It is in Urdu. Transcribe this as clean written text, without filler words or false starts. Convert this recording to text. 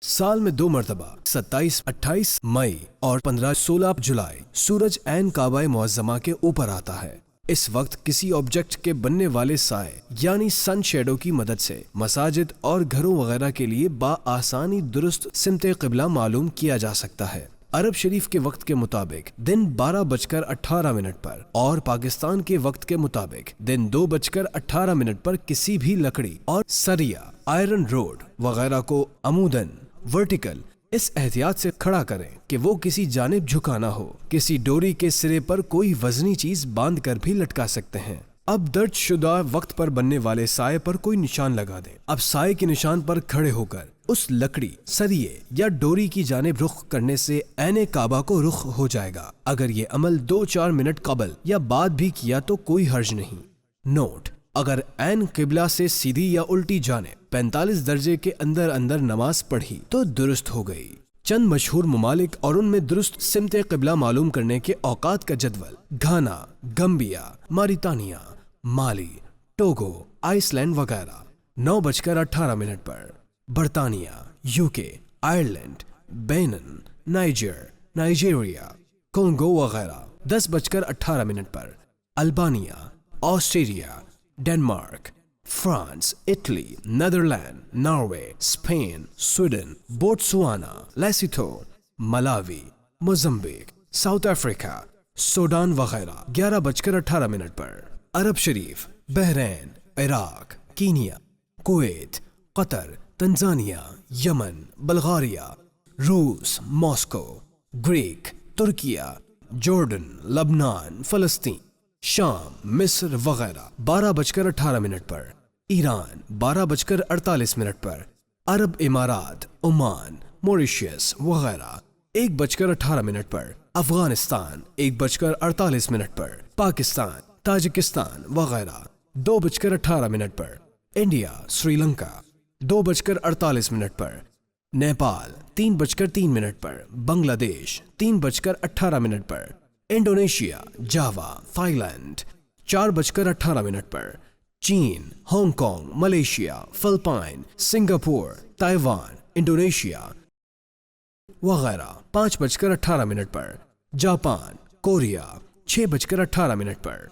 سال میں 2 مرتبہ 27-28 مئی اور 15-16 جولائی سورج عین کعبہ معظمہ کے اوپر آتا ہے۔ اس وقت کسی آبجیکٹ کے بننے والے سائے یعنی سن شیڈو کی مدد سے مساجد اور گھروں وغیرہ کے لیے بآسانی درست سمت قبلہ معلوم کیا جا سکتا ہے۔ عرب شریف کے وقت کے مطابق دن 12:18 پر اور پاکستان کے وقت کے مطابق دن 2:18 پر کسی بھی لکڑی اور سریا، آئرن روڈ وغیرہ کو عموداً ورٹیکل اس احتیاط سے کھڑا کریں کہ وہ کسی جانب جھکا نہ ہو۔ کسی ڈوری کے سرے پر کوئی وزنی چیز باندھ کر بھی لٹکا سکتے ہیں۔ اب درج شدہ وقت پر بننے والے سائے پر کوئی نشان لگا دیں۔ اب سائے کے نشان پر کھڑے ہو کر اس لکڑی، سریے یا ڈوری کی جانب رخ کرنے سے عین کعبہ کو رخ ہو جائے گا۔ اگر یہ عمل 2-4 منٹ قبل یا بعد بھی کیا تو کوئی حرج نہیں۔ نوٹ: اگر عین قبلہ سے سیدھی یا الٹی جانب 45 درجے کے اندر اندر نماز پڑھی تو درست ہو گئی۔ چند مشہور ممالک اور ان میں درست سمت قبلہ معلوم کرنے کے اوقات کا جدول: گھانا، گمبیا، ماریتانیہ، مالی، ٹوگو، آئس لینڈ وغیرہ 9:18 پر۔ برطانیہ، UK، Ireland, Benin, Nigeria, Congo وغیرہ 10:18 پر۔ Albania, Australia, Denmark, France, Italy, Netherland, Norway, Spain, Sweden, Botswana, Lesotho, Malawi, Mozambique, South Africa, Sudan وغیرہ 11:18 پر۔ عرب شریف، Bahrain, Iraq, Kenya, Kuwait, Qatar, Tanzania, Yemen, Bulgaria, روس، ماسکو، گریک، ترکیہ، جارڈن، لبنان، فلسطین، شام، مصر وغیرہ 12:18 پر۔ ایران 12:48 پر۔ عرب امارات، عمان، موریشیس وغیرہ 1:18 پر۔ افغانستان 1:48 پر۔ پاکستان، تاجکستان وغیرہ 2:18 پر۔ انڈیا، سری لنکا 2:48 پر۔ نیپال 3:03 پر۔ بنگلہ دیش 3:18 پر۔ انڈونیشیا، جاوا، تھائی لینڈ 4:18 پر۔ چین، Hong Kong, Malaysia, Philippines, Singapore, Taiwan, Indonesia وغیرہ 5:18 پر۔ جاپان، کوریا 6:18 پر۔